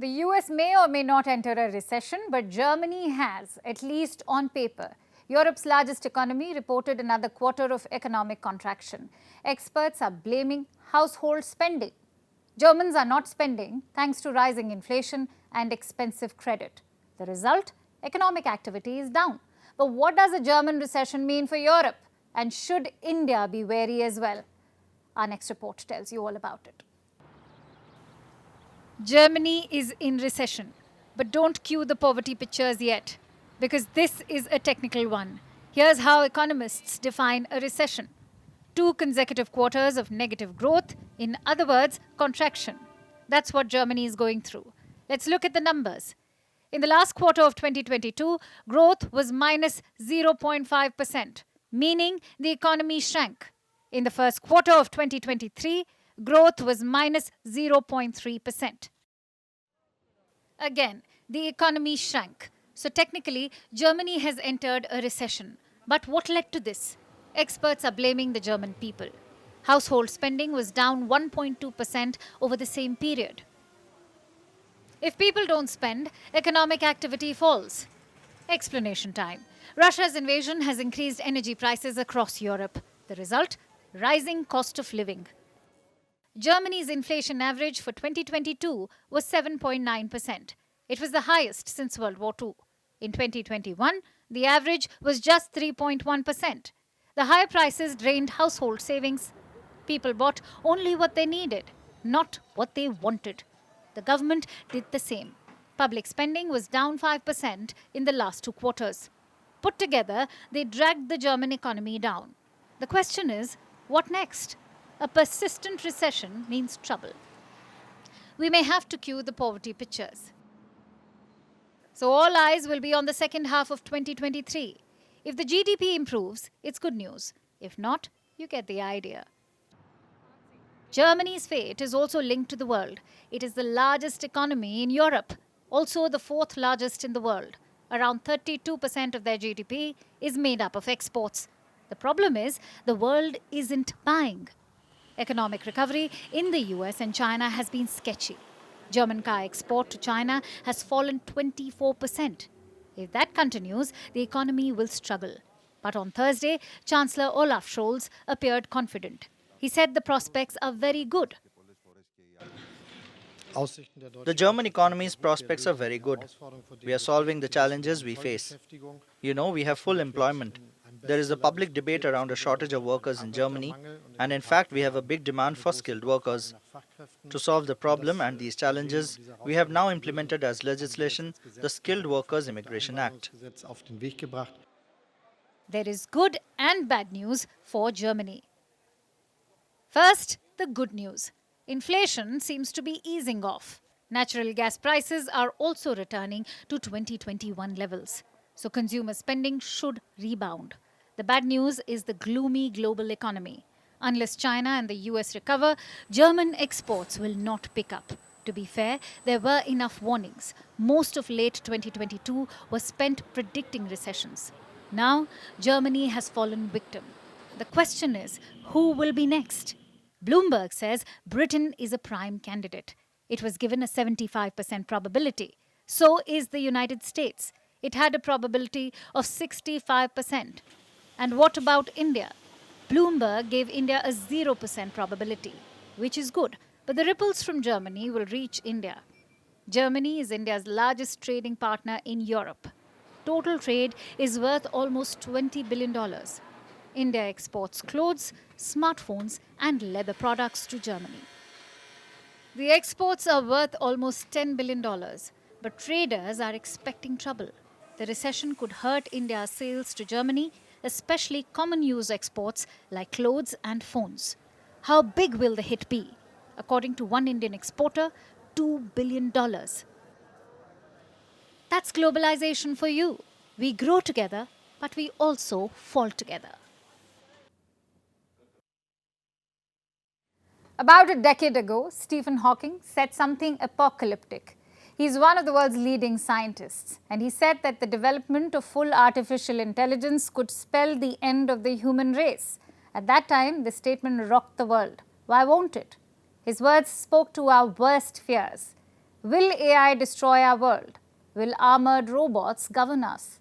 The US may or may not enter a recession, but Germany has, at least on paper. Europe's largest economy reported another quarter of economic contraction. Experts are blaming household spending. Germans are not spending thanks to rising inflation and expensive credit. The result? Economic activity is down. But what does a German recession mean for Europe? And should India be wary as well? Our next report tells you all about it. Germany is in recession, but don't cue the poverty pictures yet, because this is a technical one. Here's how economists define a recession. 2 consecutive quarters of negative growth, in other words, contraction. That's what Germany is going through. Let's look at the numbers. In the last quarter of 2022, growth was minus 0.5%, meaning the economy shrank. In the first quarter of 2023, growth was minus 0.3%. Again, the economy shrank. So technically, Germany has entered a recession. But what led to this? Experts are blaming the German people. Household spending was down 1.2% over the same period. If people don't spend, economic activity falls. Explanation time. Russia's invasion has increased energy prices across Europe. The result? Rising cost of living. Germany's inflation average for 2022 was 7.9%. It was the highest since World War II. In 2021, the average was just 3.1%. The higher prices drained household savings. People bought only what they needed, not what they wanted. The government did the same. Public spending was down 5% in the last 2 quarters. Put together, they dragged the German economy down. The question is, what next? A persistent recession means trouble. We may have to cue the poverty pictures. So all eyes will be on the second half of 2023. If the GDP improves, it's good news. If not, you get the idea. Germany's fate is also linked to the world. It is the largest economy in Europe, also the 4th largest in the world. Around 32% of their GDP is made up of exports. The problem is, the world isn't buying. Economic recovery in the US and China has been sketchy. German car export to China has fallen 24%. If that continues, the economy will struggle. But on Thursday, Chancellor Olaf Scholz appeared confident. He said the prospects are very good. The German economy's prospects are very good. We are solving the challenges we face. We have full employment. There is a public debate around a shortage of workers in Germany, and in fact, we have a big demand for skilled workers. To solve the problem and these challenges, we have now implemented as legislation the Skilled Workers Immigration Act. There is good and bad news for Germany. First, the good news. Inflation seems to be easing off. Natural gas prices are also returning to 2021 levels. So consumer spending should rebound. The bad news is the gloomy global economy. Unless China and the US recover, German exports will not pick up. To be fair, there were enough warnings. Most of late 2022 was spent predicting recessions. Now, Germany has fallen victim. The question is, who will be next? Bloomberg says Britain is a prime candidate. It was given a 75% probability. So is the United States. It had a probability of 65%. And what about India? Bloomberg gave India a 0% probability, which is good, but the ripples from Germany will reach India. Germany is India's largest trading partner in Europe. Total trade is worth almost $20 billion. India exports clothes, smartphones, and leather products to Germany. The exports are worth almost $10 billion, but traders are expecting trouble. The recession could hurt India's sales to Germany, especially common use exports like clothes and phones. How big will the hit be? According to one Indian exporter, $2 billion. That's globalization for you. We grow together, but we also fall together. About a decade ago, Stephen Hawking said something apocalyptic. He's one of the world's leading scientists, and he said that the development of full artificial intelligence could spell the end of the human race. At that time, the statement rocked the world. Why won't it? His words spoke to our worst fears. Will AI destroy our world? Will armored robots govern us?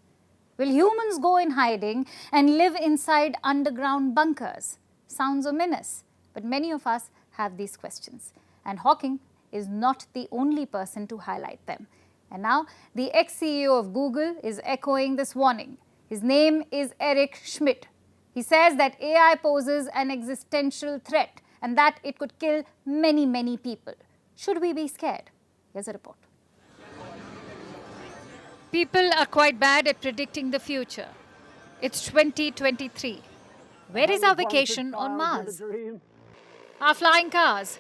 Will humans go in hiding and live inside underground bunkers? Sounds ominous, but many of us have these questions. And Hawking is not the only person to highlight them. And now, the ex-CEO of Google is echoing this warning. His name is Eric Schmidt. He says that AI poses an existential threat and that it could kill many, many people. Should we be scared? Here's a report. People are quite bad at predicting the future. It's 2023. Where is our vacation on Mars? Our flying cars?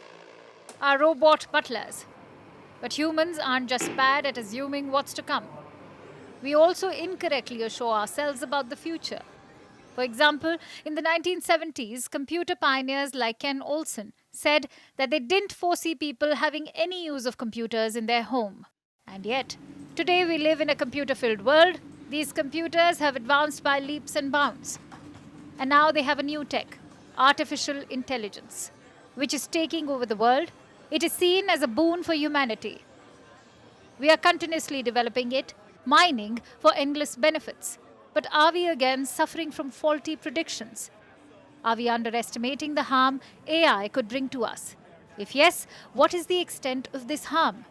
Our robot butlers? But humans aren't just bad at assuming what's to come. We also incorrectly assure ourselves about the future. For example, in the 1970s, computer pioneers like Ken Olsen said that they didn't foresee people having any use of computers in their home. And yet, today we live in a computer-filled world. These computers have advanced by leaps and bounds. And now they have a new tech, artificial intelligence, which is taking over the world. It is seen as a boon for humanity. We are continuously developing it, mining for endless benefits. But are we again suffering from faulty predictions? Are we underestimating the harm AI could bring to us? If yes, what is the extent of this harm?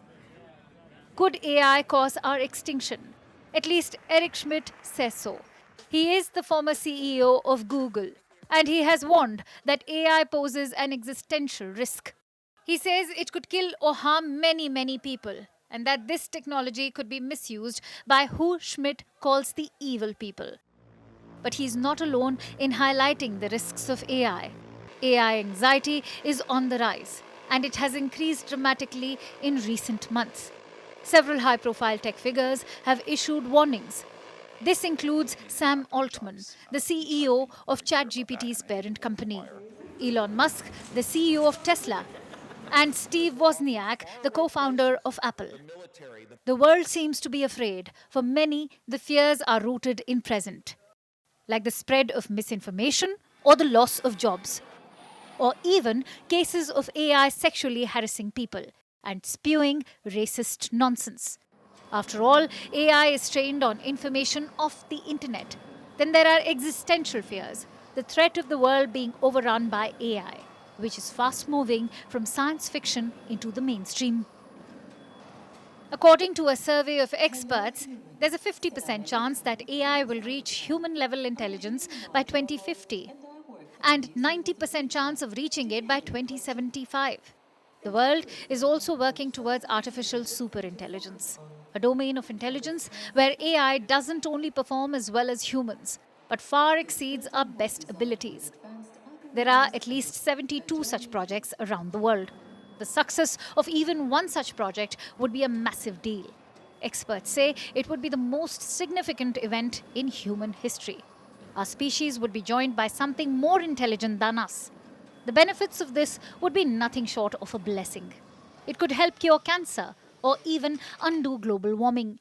Could AI cause our extinction? At least Eric Schmidt says so. He is the former CEO of Google, and he has warned that AI poses an existential risk. He says it could kill or harm many, many people, and that this technology could be misused by who Schmidt calls the evil people. But he's not alone in highlighting the risks of AI. AI anxiety is on the rise, and it has increased dramatically in recent months. Several high-profile tech figures have issued warnings. This includes Sam Altman, the CEO of ChatGPT's parent company, Elon Musk, the CEO of Tesla, and Steve Wozniak, the co-founder of Apple. The world seems to be afraid. For many, the fears are rooted in present, like the spread of misinformation or the loss of jobs, or even cases of AI sexually harassing people and spewing racist nonsense. After all, AI is trained on information off the internet. Then there are existential fears, the threat of the world being overrun by AI, which is fast moving from science fiction into the mainstream. According to a survey of experts, there's a 50% chance that AI will reach human level intelligence by 2050 and 90% chance of reaching it by 2075. The world is also working towards artificial superintelligence, a domain of intelligence where AI doesn't only perform as well as humans, but far exceeds our best abilities. There are at least 72 such projects around the world. The success of even one such project would be a massive deal. Experts say it would be the most significant event in human history. Our species would be joined by something more intelligent than us. The benefits of this would be nothing short of a blessing. It could help cure cancer or even undo global warming.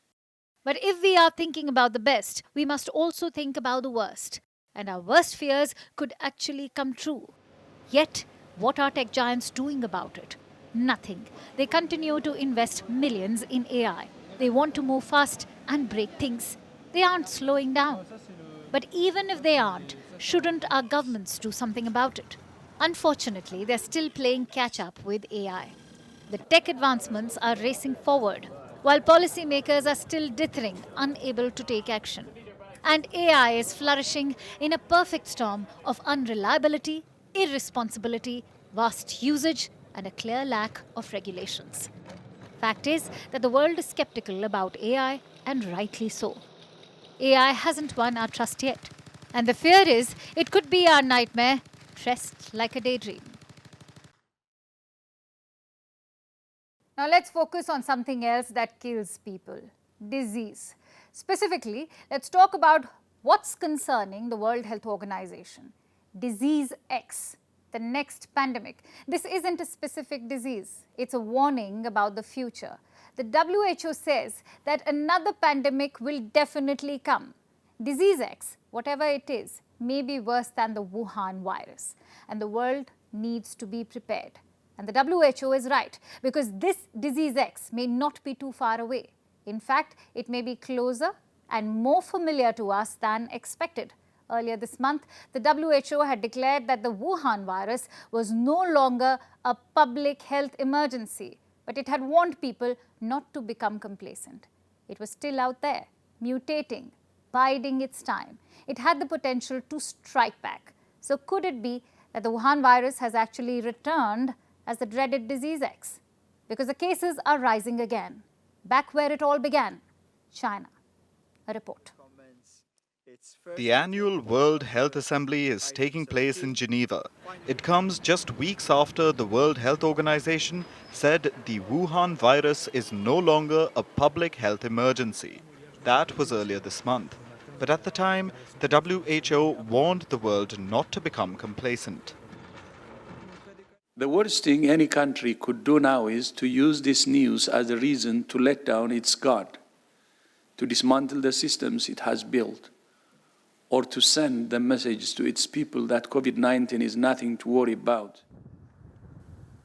But if we are thinking about the best, we must also think about the worst. And our worst fears could actually come true. Yet, what are tech giants doing about it? Nothing. They continue to invest millions in AI. They want to move fast and break things. They aren't slowing down. But even if they aren't, shouldn't our governments do something about it? Unfortunately, they're still playing catch up with AI. The tech advancements are racing forward, while policymakers are still dithering, unable to take action. And AI is flourishing in a perfect storm of unreliability, irresponsibility, vast usage, and a clear lack of regulations. Fact is that the world is skeptical about AI, and rightly so. AI hasn't won our trust yet. And the fear is it could be our nightmare, dressed like a daydream. Now let's focus on something else that kills people: disease. Specifically, let's talk about what's concerning the World Health Organization. Disease X, the next pandemic. This isn't a specific disease. It's a warning about the future. The WHO says that another pandemic will definitely come. Disease X, whatever it is, may be worse than the Wuhan virus, and the world needs to be prepared. And the WHO is right, because this disease X may not be too far away. In fact, it may be closer and more familiar to us than expected. Earlier this month, the WHO had declared that the Wuhan virus was no longer a public health emergency, but it had warned people not to become complacent. It was still out there, mutating, biding its time. It had the potential to strike back. So could it be that the Wuhan virus has actually returned as the dreaded disease X? Because the cases are rising again, back where it all began, China. A report. The annual World Health Assembly is taking place in Geneva. It comes just weeks after the World Health Organization said the Wuhan virus is no longer a public health emergency. That was earlier this month. But at the time, the WHO warned the world not to become complacent. The worst thing any country could do now is to use this news as a reason to let down its guard, to dismantle the systems it has built, or to send the message to its people that COVID-19 is nothing to worry about.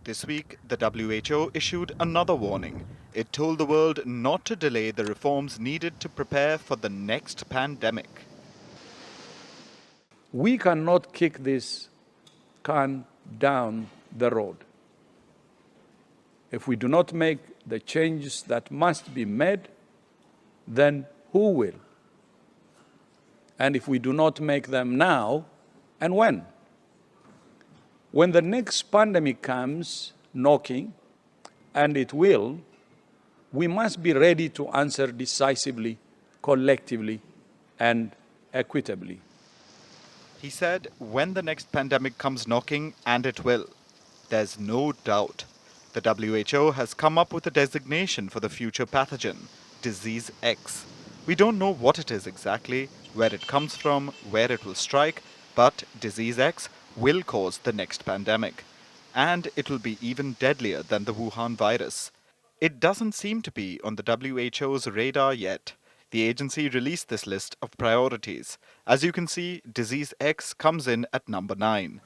This week, the WHO issued another warning. It told the world not to delay the reforms needed to prepare for the next pandemic. We cannot kick this can down the road. If we do not make the changes that must be made, then who will? And if we do not make them now, and when? When the next pandemic comes knocking, and it will, we must be ready to answer decisively, collectively, and equitably. He said, when the next pandemic comes knocking, and it will, there's no doubt. The WHO has come up with a designation for the future pathogen, disease X. We don't know what it is exactly, where it comes from, where it will strike, but disease X will cause the next pandemic. And it will be even deadlier than the Wuhan virus. It doesn't seem to be on the WHO's radar yet. The agency released this list of priorities. As you can see, disease X comes in at number 9.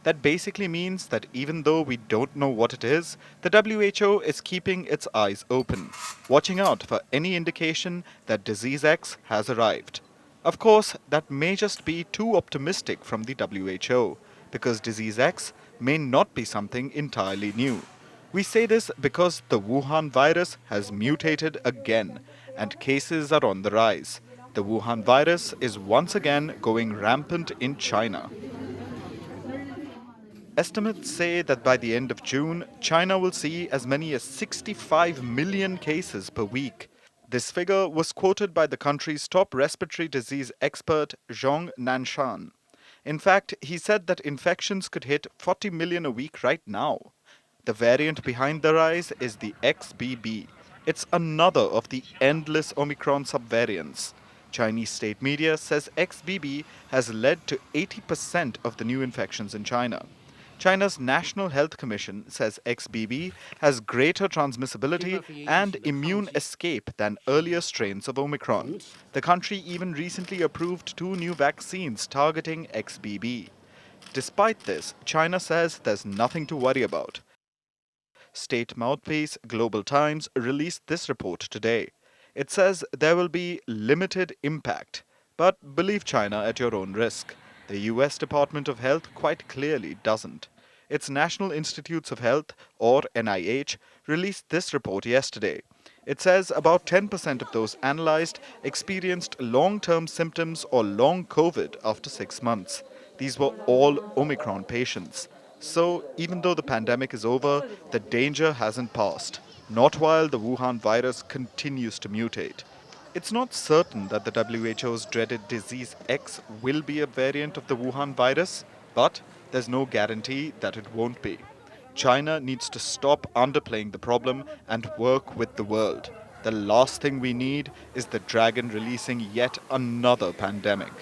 That basically means that even though we don't know what it is, the WHO is keeping its eyes open, watching out for any indication that disease X has arrived. Of course, that may just be too optimistic from the WHO, because disease X may not be something entirely new. We say this because the Wuhan virus has mutated again, and cases are on the rise. The Wuhan virus is once again going rampant in China. Estimates say that by the end of June, China will see as many as 65 million cases per week. This figure was quoted by the country's top respiratory disease expert, Zhong Nanshan. In fact, he said that infections could hit 40 million a week right now. The variant behind the rise is the XBB. It's another of the endless Omicron subvariants. Chinese state media says XBB has led to 80% of the new infections in China. China's National Health Commission says XBB has greater transmissibility and immune escape than earlier strains of Omicron. The country even recently approved 2 new vaccines targeting XBB. Despite this, China says there's nothing to worry about. State mouthpiece Global Times released this report today. It says there will be limited impact, but believe China at your own risk. The US Department of Health quite clearly doesn't. Its National Institutes of Health, or NIH, released this report yesterday. It says about 10% of those analyzed experienced long-term symptoms or long COVID after 6 months. These were all Omicron patients. So, even though the pandemic is over, the danger hasn't passed. Not while the Wuhan virus continues to mutate. It's not certain that the WHO's dreaded disease X will be a variant of the Wuhan virus, but there's no guarantee that it won't be. China needs to stop underplaying the problem and work with the world. The last thing we need is the dragon releasing yet another pandemic.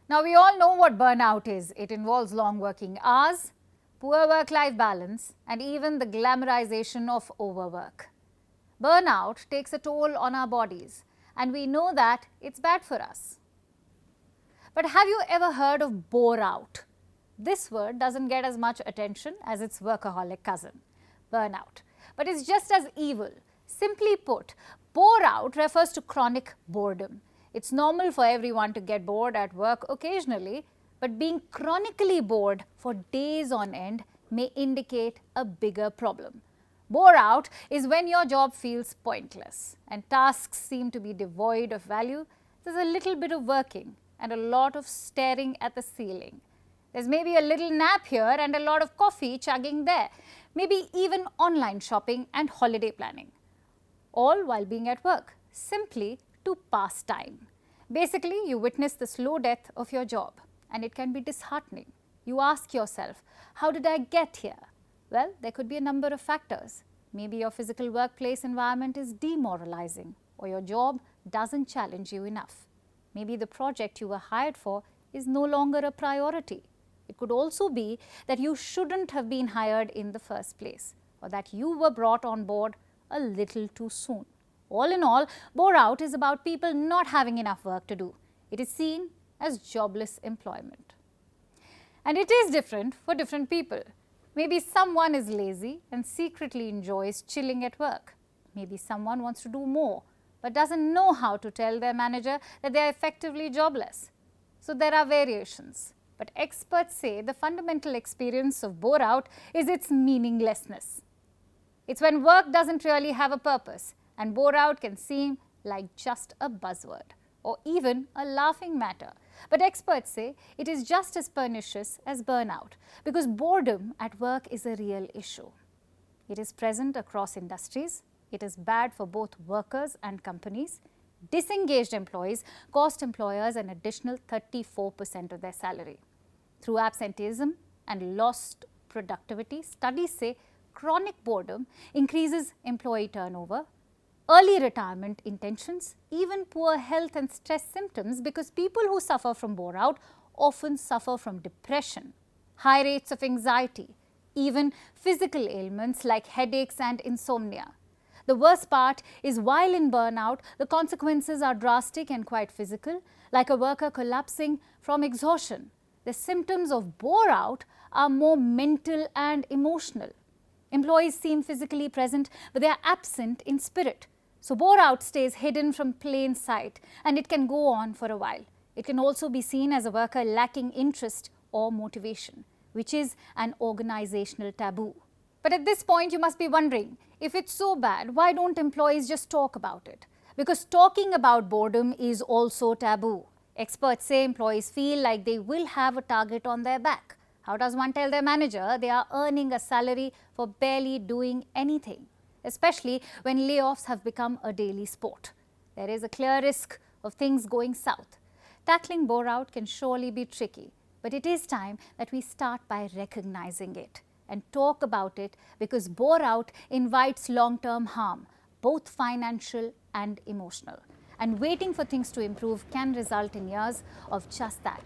Now, we all know what burnout is. It involves long working hours, poor work-life balance, and even the glamorization of overwork. Burnout takes a toll on our bodies, and we know that it's bad for us. But have you ever heard of Boreout? This word doesn't get as much attention as its workaholic cousin, burnout. But it's just as evil. Simply put, Boreout refers to chronic boredom. It's normal for everyone to get bored at work occasionally, but being chronically bored for days on end may indicate a bigger problem. Boreout is when your job feels pointless and tasks seem to be devoid of value. There's a little bit of working and a lot of staring at the ceiling. There's maybe a little nap here and a lot of coffee chugging there. Maybe even online shopping and holiday planning. All while being at work, simply to pass time. Basically, you witness the slow death of your job, and it can be disheartening. You ask yourself, how did I get here? Well, there could be a number of factors. Maybe your physical workplace environment is demoralizing, or your job doesn't challenge you enough. Maybe the project you were hired for is no longer a priority. It could also be that you shouldn't have been hired in the first place, or that you were brought on board a little too soon. All in all, Boreout is about people not having enough work to do. It is seen as jobless employment. And it is different for different people. Maybe someone is lazy and secretly enjoys chilling at work. Maybe someone wants to do more, but doesn't know how to tell their manager that they are effectively jobless. So there are variations. But experts say the fundamental experience of Boreout is its meaninglessness. It's when work doesn't really have a purpose, and Boreout can seem like just a buzzword or even a laughing matter. But experts say it is just as pernicious as burnout, because boredom at work is a real issue. It is present across industries. It is bad for both workers and companies. Disengaged employees cost employers an additional 34% of their salary. Through absenteeism and lost productivity, studies say chronic boredom increases employee turnover, early retirement intentions, even poor health and stress symptoms, because people who suffer from Boreout often suffer from depression, high rates of anxiety, even physical ailments like headaches and insomnia. The worst part is while in burnout, the consequences are drastic and quite physical, like a worker collapsing from exhaustion. The symptoms of Boreout are more mental and emotional. Employees seem physically present, but they are absent in spirit. So Boreout stays hidden from plain sight, and it can go on for a while. It can also be seen as a worker lacking interest or motivation, which is an organizational taboo. But at this point, you must be wondering, if it's so bad, why don't employees just talk about it? Because talking about boredom is also taboo. Experts say employees feel like they will have a target on their back. How does one tell their manager they are earning a salary for barely doing anything? Especially when layoffs have become a daily sport. There is a clear risk of things going south. Tackling Boreout can surely be tricky, but it is time that we start by recognizing it and talk about it, because Boreout invites long-term harm, both financial and emotional. And waiting for things to improve can result in years of just that,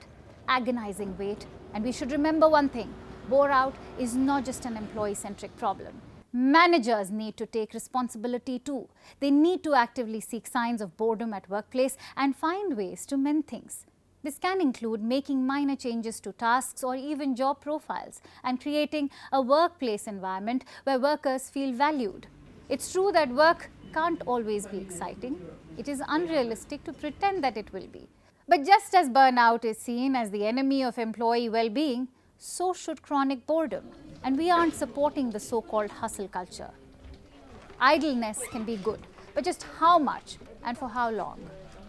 agonizing wait. And we should remember one thing, Boreout is not just an employee-centric problem. Managers need to take responsibility too. They need to actively seek signs of boredom at workplace and find ways to mend things. This can include making minor changes to tasks or even job profiles and creating a workplace environment where workers feel valued. It's true that work can't always be exciting. It is unrealistic to pretend that it will be. But just as burnout is seen as the enemy of employee well-being, so should chronic boredom. And we aren't supporting the so-called hustle culture. Idleness can be good, but just how much and for how long?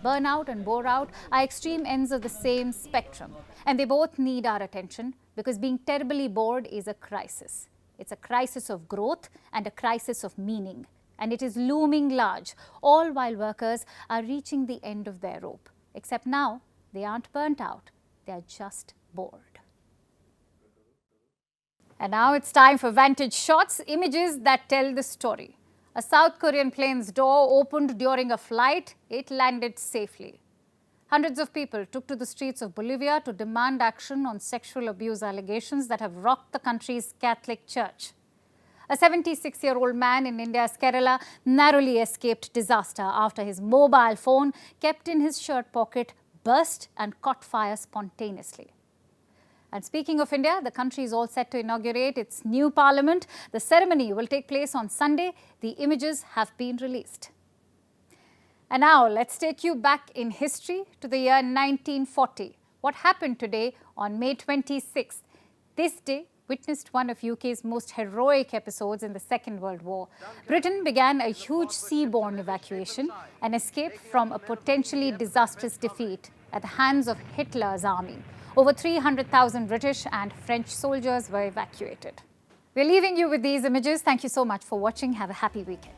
Burnout and Boreout are extreme ends of the same spectrum, and they both need our attention, because being terribly bored is a crisis. It's a crisis of growth and a crisis of meaning, and it is looming large, all while workers are reaching the end of their rope. Except now, they aren't burnt out, they are just bored. And now it's time for Vantage Shots, images that tell the story. A South Korean plane's door opened during a flight. It landed safely. Hundreds of people took to the streets of Bolivia to demand action on sexual abuse allegations that have rocked the country's Catholic Church. A 76-year-old man in India's Kerala narrowly escaped disaster after his mobile phone, kept in his shirt pocket, burst and caught fire spontaneously. And speaking of India, the country is all set to inaugurate its new parliament. The ceremony will take place on Sunday. The images have been released. And now let's take you back in history to the year 1940. What happened today on May 26th? This day witnessed one of UK's most heroic episodes in the Second World War. Britain began a huge seaborne evacuation, an escape from a potentially disastrous defeat at the hands of Hitler's army. Over 300,000 British and French soldiers were evacuated. We're leaving you with these images. Thank you so much for watching. Have a happy weekend.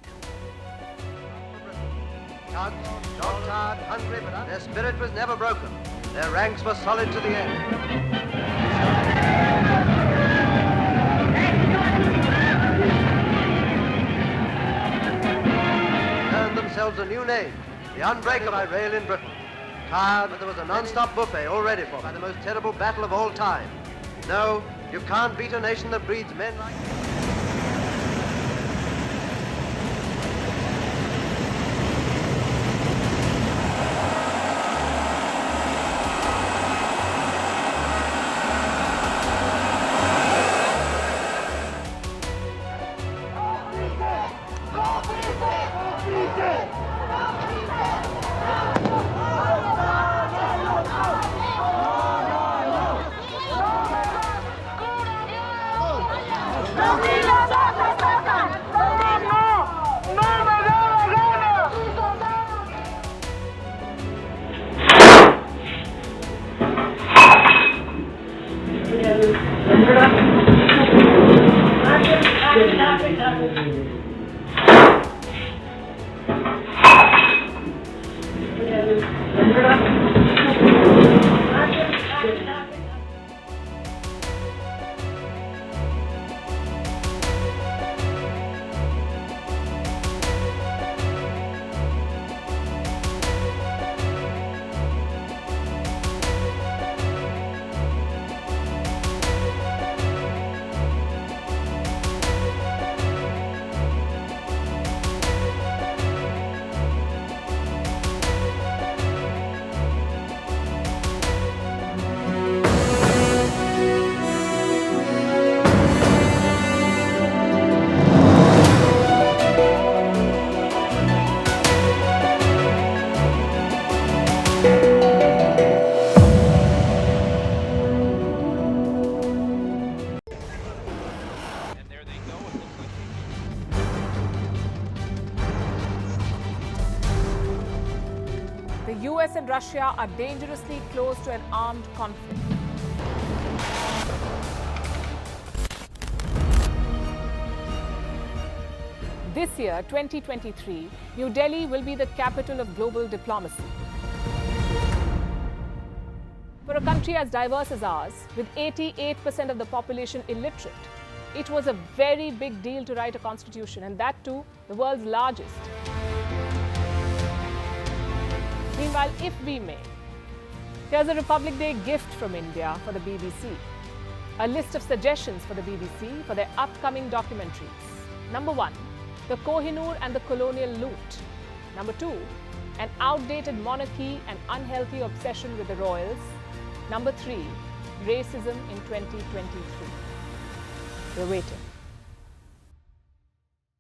Dog-tired, hungry, but their spirit was never broken. Their ranks were solid to the end. Earned themselves a new name, the Unbreakable by rail in Britain. Tired, but there was a non-stop buffet all ready for by the most terrible battle of all time. No, you can't beat a nation that breeds men like... The US and Russia are dangerously close to an armed conflict. This year, 2023, New Delhi will be the capital of global diplomacy. For a country as diverse as ours, with 88% of the population illiterate, it was a very big deal to write a constitution, and that too, the world's largest. Meanwhile, if we may, here's a Republic Day gift from India for the BBC. A list of suggestions for the BBC for their upcoming documentaries. Number 1, the Kohinoor and the colonial loot. Number 2, an outdated monarchy and unhealthy obsession with the royals. Number 3, racism in 2023. We're waiting.